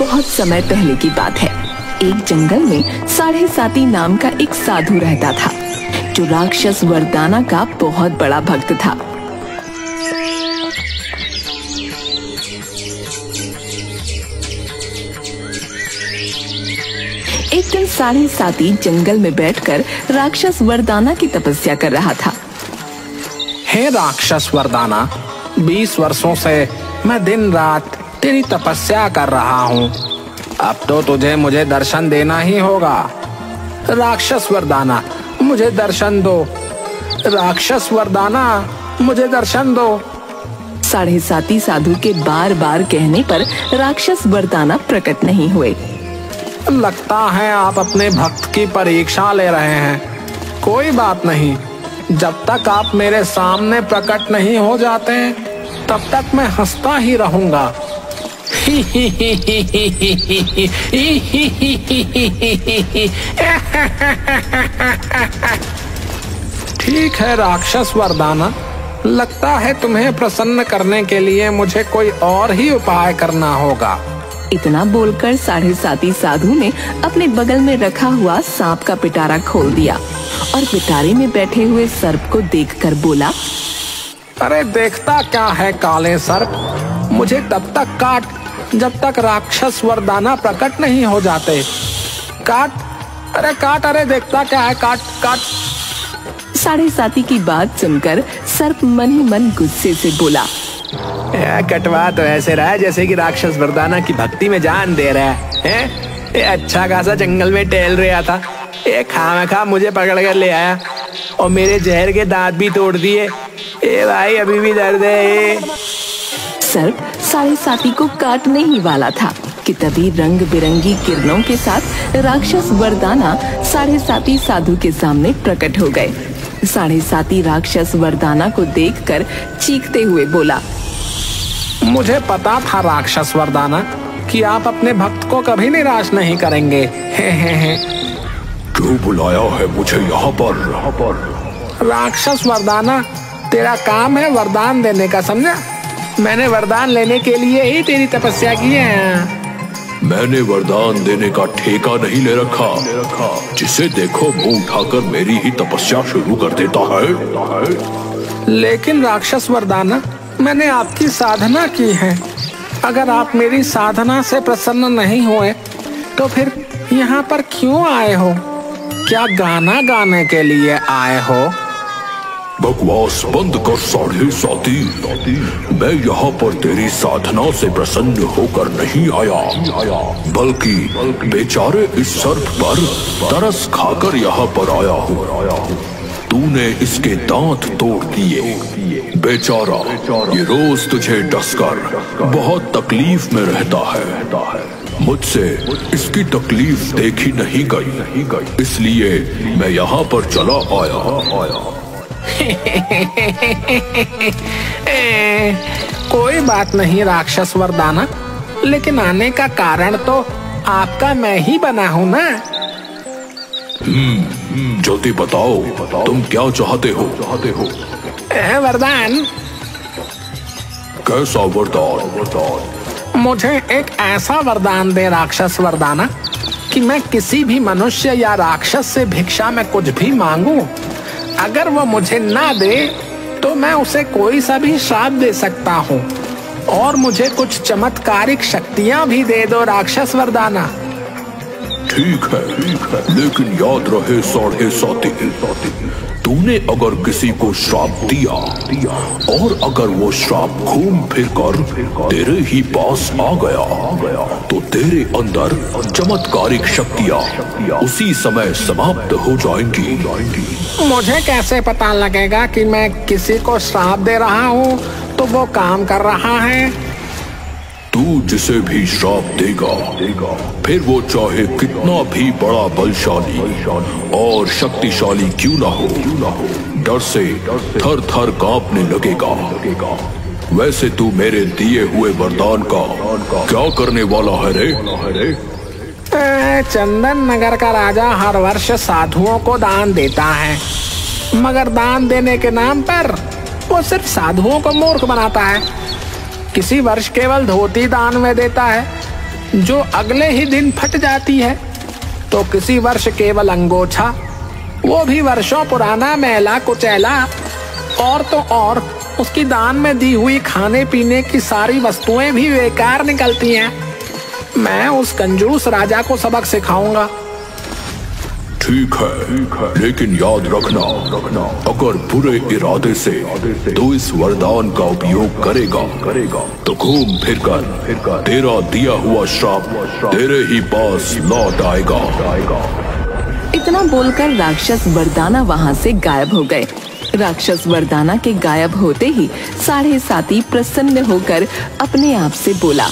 बहुत समय पहले की बात है। एक जंगल में साढ़े साती नाम का एक साधु रहता था, जो राक्षस वरदाना का बहुत बड़ा भक्त था। एक दिन साढ़े साती जंगल में बैठकर राक्षस वरदाना की तपस्या कर रहा था। हे राक्षस वरदाना, 20 वर्षों से मैं दिन रात तेरी तपस्या कर रहा हूँ। अब तो तुझे मुझे दर्शन देना ही होगा। राक्षस वरदाना, मुझे दर्शन दो। राक्षस वरदाना, मुझे दर्शन दो। साढ़े साती साधु के बार बार कहने पर राक्षस वरदाना प्रकट नहीं हुए। लगता है आप अपने भक्त की परीक्षा ले रहे हैं। कोई बात नहीं, जब तक आप मेरे सामने प्रकट नहीं हो जाते तब तक मैं हंसता ही रहूंगा। ठीक है राक्षस वरदाना, लगता है तुम्हें प्रसन्न करने के लिए मुझे कोई और ही उपाय करना होगा। इतना बोलकर साढ़े साती साधु ने अपने बगल में रखा हुआ सांप का पिटारा खोल दिया और पिटारे में बैठे हुए सर्प को देखकर बोला, अरे देखता क्या है काले सर्प, मुझे तब तक काट जब तक राक्षस वरदाना प्रकट नहीं हो जाते। काट, अरे काट, अरे देखता क्या है, काट काट। साढ़े साती की बात सुनकर सर्प मन ही मन गुस्से से बोला, कटवा तो ऐसे रहा है जैसे कि राक्षस वरदाना की भक्ति में जान दे रहा है। अच्छा खासा जंगल में टहल रहा था, खामखा मुझे पकड़ कर ले आया और मेरे जहर के दांत भी तोड़ दिए। भाई अभी भी दर्द है। सर्प साढ़े साती को काटने ही वाला था कि तभी रंग बिरंगी किरणों के साथ राक्षस वरदाना साढ़े साती साधु के सामने प्रकट हो गए। साढ़े साती राक्षस वरदाना को देखकर चीखते हुए बोला, मुझे पता था राक्षस वरदाना कि आप अपने भक्त को कभी निराश नहीं करेंगे। हे। क्यों बुलाया है मुझे यहाँ पर? राक्षस वरदाना, तेरा काम है वरदान देने का, समझा? मैंने वरदान लेने के लिए ही तेरी तपस्या की है। मैंने वरदान देने का ठेका नहीं ले रखा। जिसे देखो मुंह उठाकर मेरी ही तपस्या शुरू कर देता है। लेकिन राक्षस वरदाना, मैंने आपकी साधना की है। अगर आप मेरी साधना से प्रसन्न नहीं हुए तो फिर यहाँ पर क्यों आए हो? क्या गाना गाने के लिए आए हो? बकवास बंद कर साढ़े साती। मैं यहाँ पर तेरी साधना से प्रसन्न होकर नहीं आया, बल्कि बेचारे इस सर्प पर तरस खाकर यहाँ पर आया हूँ। तूने इसके दांत तोड़ दिए। बेचारा ये रोज तुझे डसकर बहुत तकलीफ में रहता है। मुझसे इसकी तकलीफ देखी नहीं गई, इसलिए मैं यहाँ पर चला आया। कोई बात नहीं राक्षस वरदाना, लेकिन आने का कारण तो आपका मैं ही बना हूँ ना। जल्दी बताओ, तुम क्या चाहते हो? वरदान। कैसा वरदान? मुझे एक ऐसा वरदान दे राक्षस वरदाना कि मैं किसी भी मनुष्य या राक्षस से भिक्षा में कुछ भी मांगूं, अगर वो मुझे ना दे तो मैं उसे कोई सा भी श्राप दे सकता हूँ। और मुझे कुछ चमत्कारिक शक्तियाँ भी दे दो राक्षस वरदाना। ठीक है, लेकिन याद रहे साढ़े साती, तूने अगर किसी को श्राप दिया और अगर वो श्राप घूम फिर कर तेरे ही पास आ गया तो तेरे अंदर चमत्कारिक शक्तियाँ उसी समय समाप्त हो जाएंगी। मुझे कैसे पता लगेगा कि मैं किसी को श्राप दे रहा हूँ तो वो काम कर रहा है? तू जिसे भी श्राप देगा, फिर वो चाहे कितना भी बड़ा बलशाली और शक्तिशाली क्यों ना हो, डर से थर थर कांपने लगेगा। वैसे तू मेरे दिए हुए वरदान का क्या करने वाला है रे? चंदन नगर का राजा हर वर्ष साधुओं को दान देता है, मगर दान देने के नाम पर वो सिर्फ साधुओं को मूर्ख बनाता है। किसी वर्ष केवल धोती दान में देता है जो अगले ही दिन फट जाती है। तो किसी वर्ष केवल अंगोछा, वो भी वर्षों पुराना मैला कुचैला, और तो और उसकी दान में दी हुई खाने पीने की सारी वस्तुएं भी बेकार निकलती हैं। मैं उस कंजूस राजा को सबक सिखाऊंगा। ठीक है, लेकिन याद रखना, अगर बुरे इरादे से तू इस वरदान का उपयोग करेगा तो घूम फिर कर तेरा दिया हुआ श्राप तेरे ही पास लौट आएगा। इतना बोलकर राक्षस वरदाना वहाँ से गायब हो गए। राक्षस वरदाना के गायब होते ही साढ़े साती प्रसन्न होकर अपने आप से बोला,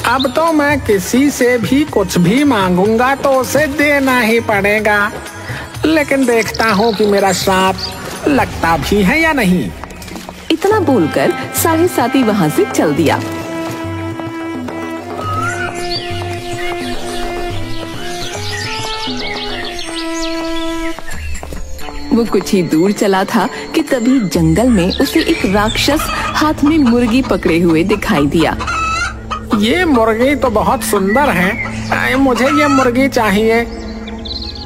अब तो मैं किसी से भी कुछ भी मांगूंगा तो उसे देना ही पड़ेगा। लेकिन देखता हूँ कि मेरा श्राप लगता भी है या नहीं। इतना बोलकर साढ़े साती वहाँ से चल दिया। वो कुछ ही दूर चला था कि तभी जंगल में उसे एक राक्षस हाथ में मुर्गी पकड़े हुए दिखाई दिया। ये मुर्गी तो बहुत सुंदर है, मुझे ये मुर्गी चाहिए।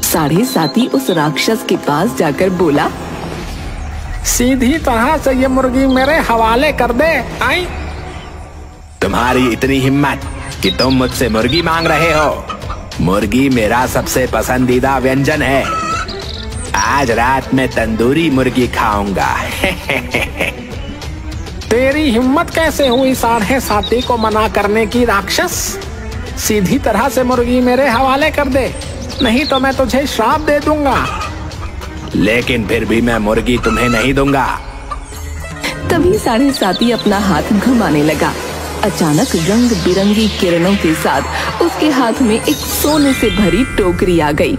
साढ़े साती उस राक्षस के पास जाकर बोला, सीधी तरह से ये मुर्गी मेरे हवाले कर दे। आई तुम्हारी इतनी हिम्मत कि तुम मुझसे मुर्गी मांग रहे हो? मुर्गी मेरा सबसे पसंदीदा व्यंजन है। आज रात में तंदूरी मुर्गी खाऊंगा। तेरी हिम्मत कैसे हुई साढ़े साती को मना करने की राक्षस? सीधी तरह से मुर्गी मेरे हवाले कर दे, नहीं तो मैं तुझे श्राप दे दूंगा। लेकिन फिर भी मैं मुर्गी तुम्हें नहीं दूंगा। तभी साढ़े साती अपना हाथ घुमाने लगा। अचानक रंग बिरंगी किरणों के साथ उसके हाथ में एक सोने से भरी टोकरी आ गई।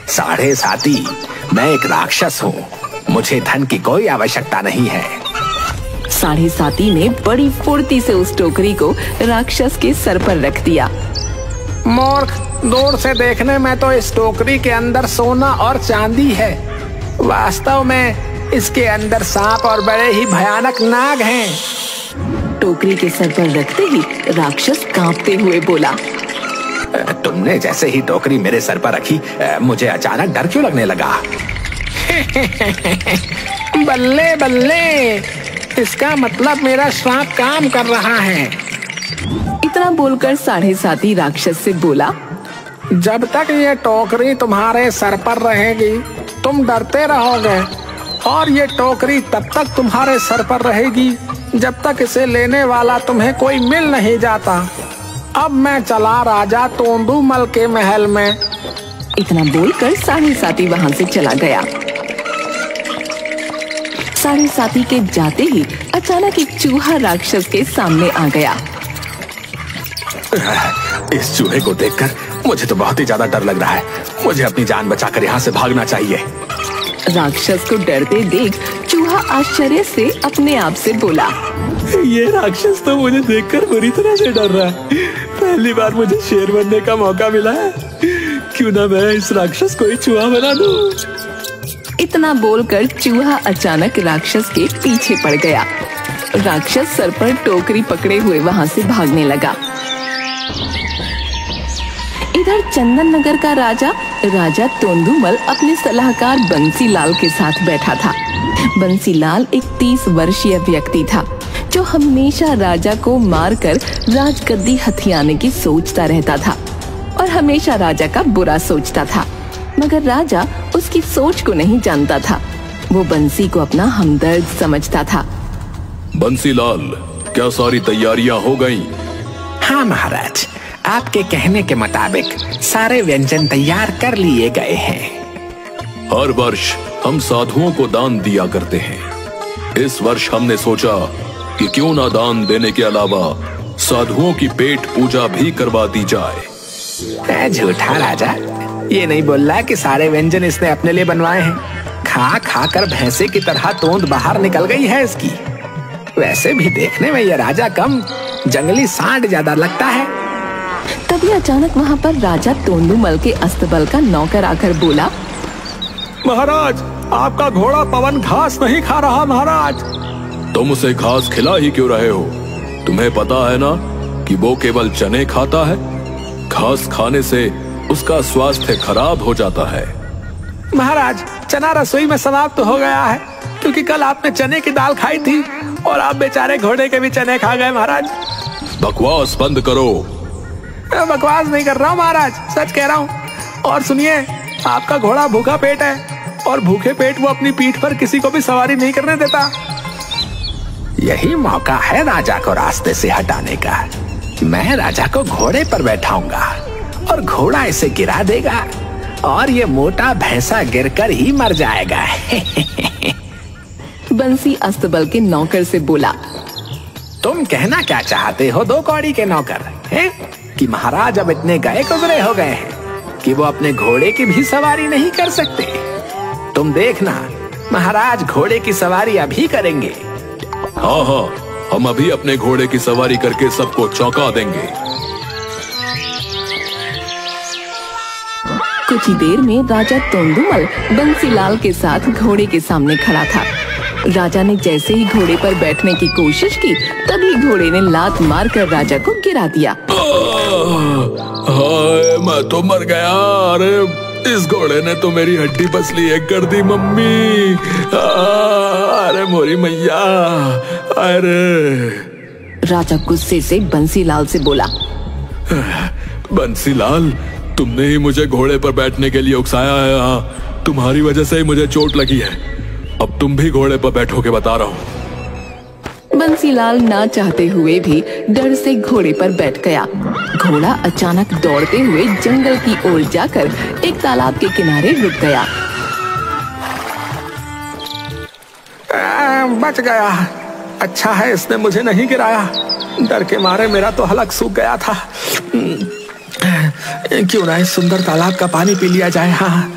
साढ़े साती, मैं एक राक्षस हूँ, मुझे धन की कोई आवश्यकता नहीं है। साढ़े साती ने बड़ी फुर्ती से उस टोकरी को राक्षस के सर पर रख दिया। मूर्ख, दूर से देखने में तो इस टोकरी के अंदर सोना और चांदी है, वास्तव में इसके अंदर सांप और बड़े ही भयानक नाग हैं। टोकरी के सर पर रखते ही राक्षस कांपते हुए बोला, तुमने जैसे ही टोकरी मेरे सर पर रखी, मुझे अचानक डर क्यों लगने लगा? बल्ले बल्ले, इसका मतलब मेरा श्राप काम कर रहा है। इतना बोलकर साढ़े साती राक्षस से बोला, जब तक ये टोकरी तुम्हारे सर पर रहेगी तुम डरते रहोगे, और ये टोकरी तब तक तुम्हारे सर पर रहेगी जब तक इसे लेने वाला तुम्हें कोई मिल नहीं जाता। अब मैं चला राजा तोंदूमल के महल में। इतना बोलकर साढ़े साती वहाँ से चला गया। साढ़े साती के जाते ही अचानक एक चूहा राक्षस के सामने आ गया। इस चूहे को देखकर मुझे तो बहुत ही ज्यादा डर लग रहा है। मुझे अपनी जान बचाकर यहाँ से भागना चाहिए। राक्षस को डरते देख चूहा आश्चर्य से अपने आप से बोला, ये राक्षस तो मुझे देखकर बुरी तरह से डर रहा है। पहली बार मुझे शेर बनने का मौका मिला है, क्यों ना मैं इस राक्षस को ही चूहा बना दूं। इतना बोलकर चूहा अचानक राक्षस के पीछे पड़ गया। राक्षस सर पर टोकरी पकड़े हुए वहाँ से भागने लगा। इधर चंदन नगर का राजा तोंदूमल अपने सलाहकार बंसीलाल के साथ बैठा था। बंसीलाल एक 30 वर्षीय व्यक्ति था जो हमेशा राजा को मारकर राजगद्दी हथियाने की सोचता रहता था और हमेशा राजा का बुरा सोचता था, मगर राजा उसकी सोच को नहीं जानता था। वो बंसी को अपना हमदर्द समझता था। बंसीलाल, क्या सारी तैयारियां हो गईं? हाँ महाराज, आपके कहने के मुताबिक सारे व्यंजन तैयार कर लिए गए हैं। हर वर्ष हम साधुओं को दान दिया करते हैं। इस वर्ष हमने सोचा कि क्यों ना दान देने के अलावा साधुओं की पेट पूजा भी करवा दी जाए। झूठा राजा, ये नहीं बोल रहा कि सारे व्यंजन इसने अपने लिए बनवाए हैं। खा खा कर भैंसे की तरह तोंद बाहर निकल गई है इसकी। वैसे भी देखने में ये राजा कम, जंगली सांड ज्यादा लगता है। तभी अचानक वहाँ पर राजा तोंदूमल के अस्तबल का नौकर आकर बोला, महाराज, आपका घोड़ा पवन घास नहीं खा रहा महाराज। तुम उसे घास खिला ही क्यों रहे हो? तुम्हें पता है ना कि वो केवल चने खाता है? घास खाने से उसका स्वास्थ्य खराब हो जाता है। महाराज, चना रसोई में समाप्त हो गया है, क्योंकि कल आपने चने की दाल खाई थी और आप बेचारे घोड़े के भी चने खा गए महाराज। बकवास बंद करो। मैं बकवास नहीं कर रहा हूँ महाराज, सच कह रहा हूँ। और सुनिए, आपका घोड़ा भूखा पेट है और भूखे पेट वो अपनी पीठ पर किसी को भी सवारी नहीं करने देता। यही मौका है राजा को रास्ते से हटाने का। मैं राजा को घोड़े पर बैठाऊंगा और घोड़ा इसे गिरा देगा और ये मोटा भैंसा गिरकर ही मर जाएगा। बंसी अस्तबल के नौकर से बोला, तुम कहना क्या चाहते हो दो कौड़ी के नौकर, हैं? कि महाराज अब इतने गए गुजरे हो गए हैं कि वो अपने घोड़े की भी सवारी नहीं कर सकते। तुम देखना, महाराज घोड़े की सवारी अभी करेंगे। हाँ हाँ, हम अभी अपने घोड़े की सवारी करके सबको चौंका देंगे। कुछ ही देर में राजा तोंदुमल बंसीलाल के साथ घोड़े के सामने खड़ा था। राजा ने जैसे ही घोड़े पर बैठने की कोशिश की, तभी घोड़े ने लात मारकर राजा को गिरा दिया। हाय, मैं तो मर गया। अरे इस घोड़े ने तो मेरी हड्डी पसली एक कर दी मम्मी। अरे मोरी मैया, अरे। राजा गुस्से से बंसीलाल से बोला, बंसीलाल, तुमने ही मुझे घोड़े पर बैठने के लिए उकसाया है। हाँ, तुम्हारी वजह से ही मुझे चोट लगी है। अब तुम भी घोड़े पर बैठोगे, बता रहा हूँ। बंसीलाल ना चाहते हुए भी डर से घोड़े पर बैठ गया। घोड़ा अचानक दौड़ते हुए जंगल की ओर जाकर एक तालाब के किनारे रुक गया। बच गया। अच्छा है इसने मुझे नहीं गिराया, डर के मारे मेरा तो हलक सूख गया था। क्यों ना इस सुंदर तालाब का पानी पी लिया जाए। हाँ।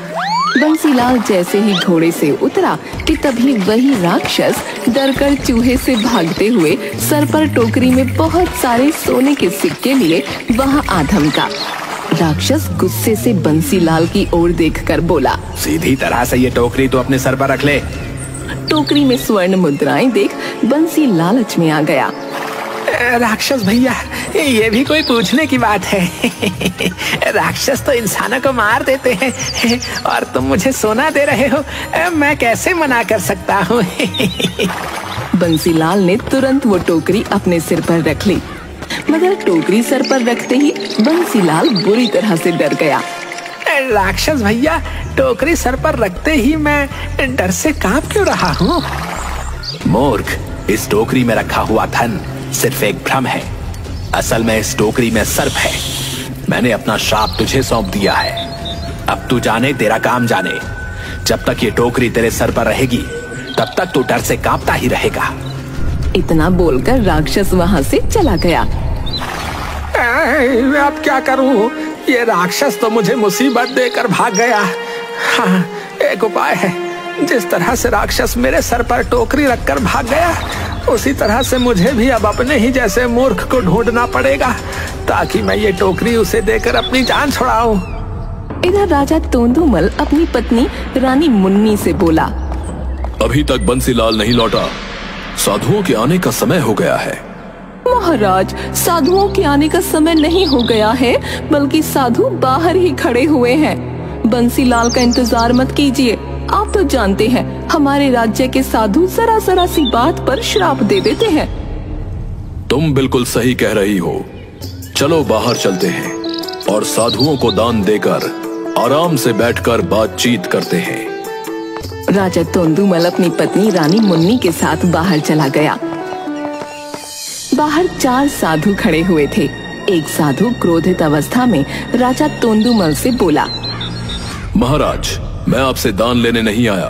बंसीलाल जैसे ही घोड़े से उतरा कि तभी वही राक्षस डरकर चूहे से भागते हुए सर पर टोकरी में बहुत सारे सोने के सिक्के लिए वहां आ धमका। राक्षस गुस्से से बंसीलाल की ओर देखकर बोला, सीधी तरह से ये टोकरी तो अपने सर पर रख ले। टोकरी में स्वर्ण मुद्राएं देख बंसी लालच में आ गया। राक्षस भैया, ये भी कोई पूछने की बात है। राक्षस तो इंसानों को मार देते हैं और तुम मुझे सोना दे रहे हो, मैं कैसे मना कर सकता हूँ। बंसीलाल ने तुरंत वो टोकरी अपने सिर पर रख ली, मगर टोकरी सर पर रखते ही बंसीलाल बुरी तरह से डर गया। राक्षस भैया, टोकरी सर पर रखते ही मैं डर से कांप क्यों रहा हूँ? मूर्ख, इस टोकरी में रखा हुआ धन सिर्फ एक भ्रम है। असल में इस टोकरी में सर्प है। मैंने अपना श्राप तुझे सौंप दिया है। अब तू जाने, तेरा काम जाने। जब तक ये टोकरी तेरे सर पर रहेगी, तब तक तू डर से कांपता ही रहेगा। इतना बोलकर राक्षस वहां से चला गया। मैं अब क्या करूं? ये राक्षस तो मुझे मुसीबत देकर भाग गया। हाँ, एक उपाय है। जिस तरह से राक्षस मेरे सर पर टोकरी रखकर भाग गया, उसी तरह से मुझे भी अब अपने ही जैसे मूर्ख को ढूंढना पड़ेगा, ताकि मैं ये टोकरी उसे देकर अपनी जान छुड़ाऊं। इधर राजा तोंदुमल अपनी पत्नी रानी मुन्नी से बोला, अभी तक बंसीलाल नहीं लौटा। साधुओं के आने का समय हो गया है। महाराज, साधुओं के आने का समय नहीं हो गया है, बल्कि साधु बाहर ही खड़े हुए हैं। बंसीलाल का इंतजार मत कीजिए। आप तो जानते हैं, हमारे राज्य के साधु जरा सी बात पर श्राप दे देते हैं। तुम बिल्कुल सही कह रही हो। चलो बाहर चलते हैं और साधुओं को दान देकर आराम से बैठकर बातचीत करते हैं। राजा तोंदुमल अपनी पत्नी रानी मुन्नी के साथ बाहर चला गया। बाहर 4 साधु खड़े हुए थे। एक साधु क्रोधित अवस्था में राजा तोंदुमल से बोला, महाराज, मैं आपसे दान लेने नहीं आया,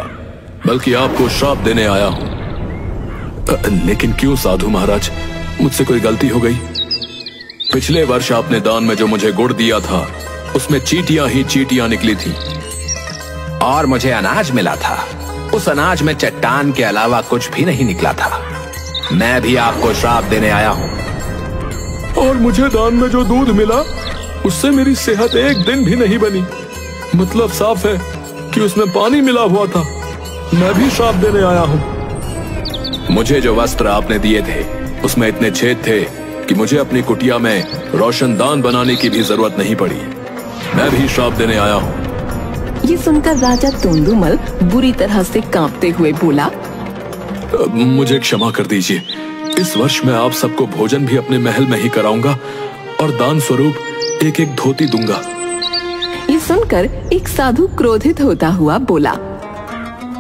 बल्कि आपको श्राप देने आया हूँ। लेकिन क्यों साधु महाराज, मुझसे कोई गलती हो गई? पिछले वर्ष आपने दान में जो मुझे गुड़ दिया था, उसमें चींटियां ही चींटियां निकली थी। और मुझे अनाज मिला था, उस अनाज में चट्टान के अलावा कुछ भी नहीं निकला था। मैं भी आपको श्राप देने आया हूँ। और मुझे दान में जो दूध मिला, उससे मेरी सेहत एक दिन भी नहीं बनी। मतलब साफ है कि उसमें पानी मिला हुआ था। मैं भी श्राप देने आया हूँ। मुझे जो वस्त्र आपने दिए थे, उसमें इतने छेद थे कि मुझे अपनी कुटिया में रोशनदान बनाने की भी जरूरत नहीं पड़ी। मैं भी श्राप देने आया हूँ। ये सुनकर राजा तोंदुमल बुरी तरह से कांपते हुए बोला, मुझे क्षमा कर दीजिए। इस वर्ष मैं आप सबको भोजन भी अपने महल में ही कराऊंगा और दान स्वरूप एक एक धोती दूंगा। ये सुनकर एक साधु क्रोधित होता हुआ बोला,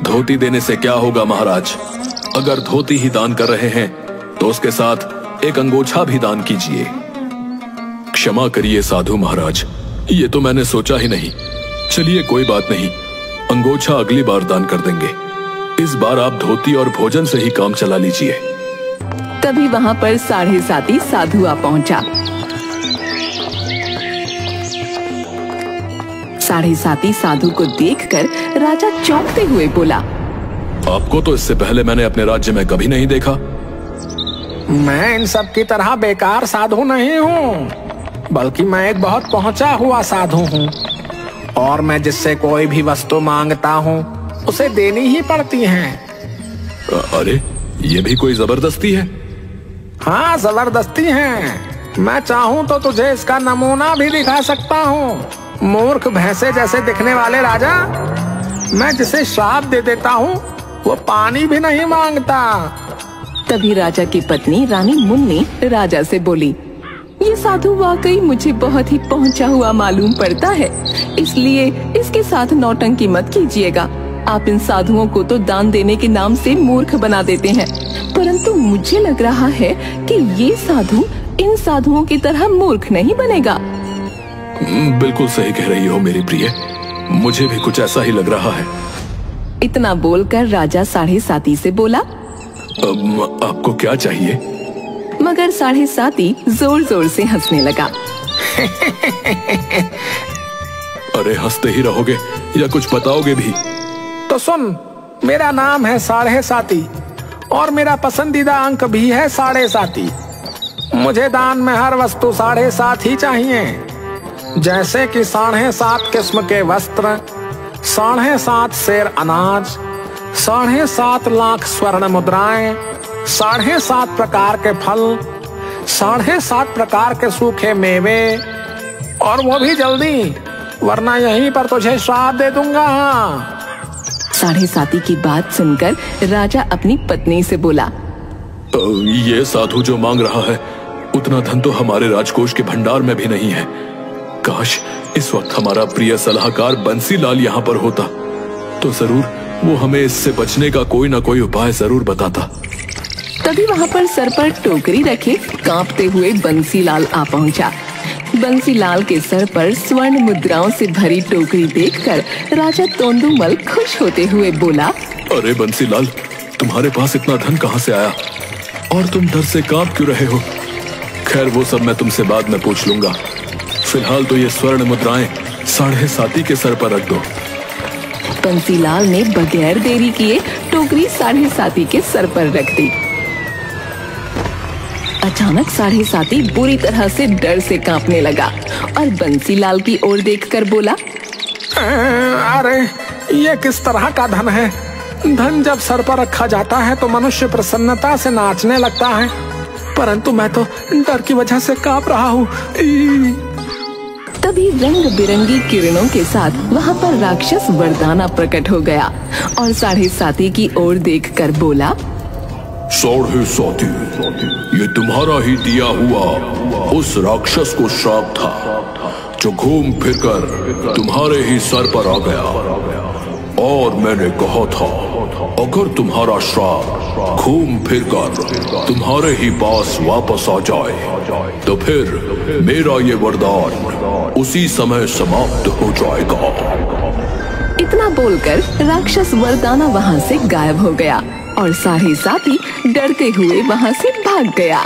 धोती देने से क्या होगा महाराज? अगर धोती ही दान कर रहे हैं तो उसके साथ एक अंगोछा भी दान कीजिए। क्षमा करिए साधु महाराज, ये तो मैंने सोचा ही नहीं। चलिए कोई बात नहीं, अंगोछा अगली बार दान कर देंगे। इस बार आप धोती और भोजन से ही काम चला लीजिए। तभी वहाँ पर 7.5 साधु आ पहुंचा। 7.5 साधु को देखकर राजा चौंकते हुए बोला, आपको तो इससे पहले मैंने अपने राज्य में कभी नहीं देखा। मैं इन सब की तरह बेकार साधु नहीं हूँ, बल्कि मैं एक बहुत पहुंचा हुआ साधु हूँ और मैं जिससे कोई भी वस्तु मांगता हूँ उसे देनी ही पड़ती है। अरे ये भी कोई जबरदस्ती है? हाँ जबरदस्ती है। मैं चाहूँ तो तुझे इसका नमूना भी दिखा सकता हूँ। मूर्ख भैंसे जैसे दिखने वाले राजा, मैं जिसे श्राप दे देता हूँ वो पानी भी नहीं मांगता। तभी राजा की पत्नी रानी मुन्नी राजा से बोली, ये साधु वाकई मुझे बहुत ही पहुंचा हुआ मालूम पड़ता है, इसलिए इसके साथ नौटंकी मत कीजिएगा। आप इन साधुओं को तो दान देने के नाम से मूर्ख बना देते हैं, परंतु मुझे लग रहा है कि ये साधु इन साधुओं की तरह मूर्ख नहीं बनेगा। बिल्कुल सही कह रही हो मेरी प्रिय, मुझे भी कुछ ऐसा ही लग रहा है। इतना बोलकर राजा 7.5 से बोला, आपको क्या चाहिए? मगर 7.5 जोर जोर से हंसने लगा। अरे हंसते ही रहोगे या कुछ बताओगे भी? तो सुन, मेरा नाम है 7.5 और मेरा पसंदीदा अंक भी है 7.5। मुझे दान में हर वस्तु 7.5 ही चाहिए, जैसे कि 7.5 किस्म के वस्त्र, 7.5 सेर अनाज, 7.5 लाख स्वर्ण मुद्राएं, 7.5 प्रकार के फल, 7.5 प्रकार के सूखे मेवे, और वो भी जल्दी, वरना यहीं पर तुझे श्राप दे दूंगा। 7.5 की बात सुनकर राजा अपनी पत्नी से बोला, ये साधु जो मांग रहा है उतना धन तो हमारे राजकोष के भंडार में भी नहीं है। काश इस वक्त हमारा प्रिय सलाहकार बंसीलाल यहाँ पर होता तो जरूर वो हमें इससे बचने का कोई ना कोई उपाय जरूर बताता। तभी वहाँ पर सर पर टोकरी रखे कांपते हुए बंसीलाल आ पहुँचा। बंसीलाल के सर पर स्वर्ण मुद्राओं से भरी टोकरी देखकर राजा तोंदुमल खुश होते हुए बोला, अरे बंसीलाल, तुम्हारे पास इतना धन कहाँ से आया और तुम डर से कांप क्यों रहे हो? खैर वो सब मैं तुमसे बाद में पूछ लूंगा। फिलहाल तो ये स्वर्ण मुद्राएं 7.5 के सर पर रख दो। बंसीलाल ने बगैर देरी किए टोकरी 7.5 के सर पर रख दी। अचानक 7.5 बुरी तरह से डर से कांपने लगा और बंसीलाल की ओर देखकर बोला, अरे ये किस तरह का धन है? धन जब सर पर रखा जाता है तो मनुष्य प्रसन्नता से नाचने लगता है, परंतु मैं तो डर की वजह से कांप रहा हूँ। तभी रंग बिरंगी किरणों के साथ वहाँ पर राक्षस वरदाना प्रकट हो गया और 7.5 की ओर देखकर बोला, 7.5, ये तुम्हारा ही दिया हुआ उस राक्षस को श्राप था जो घूम फिरकर तुम्हारे ही सर पर आ गया। और मैंने कहा था अगर तुम्हारा श्राप घूम फिरकर तुम्हारे ही पास वापस आ जाए तो फिर मेरा ये वरदान उसी समय समाप्त हो जाएगा। इतना बोलकर राक्षस वरदाना वहाँ से गायब हो गया और 7.5 डरते हुए वहाँ से भाग गया।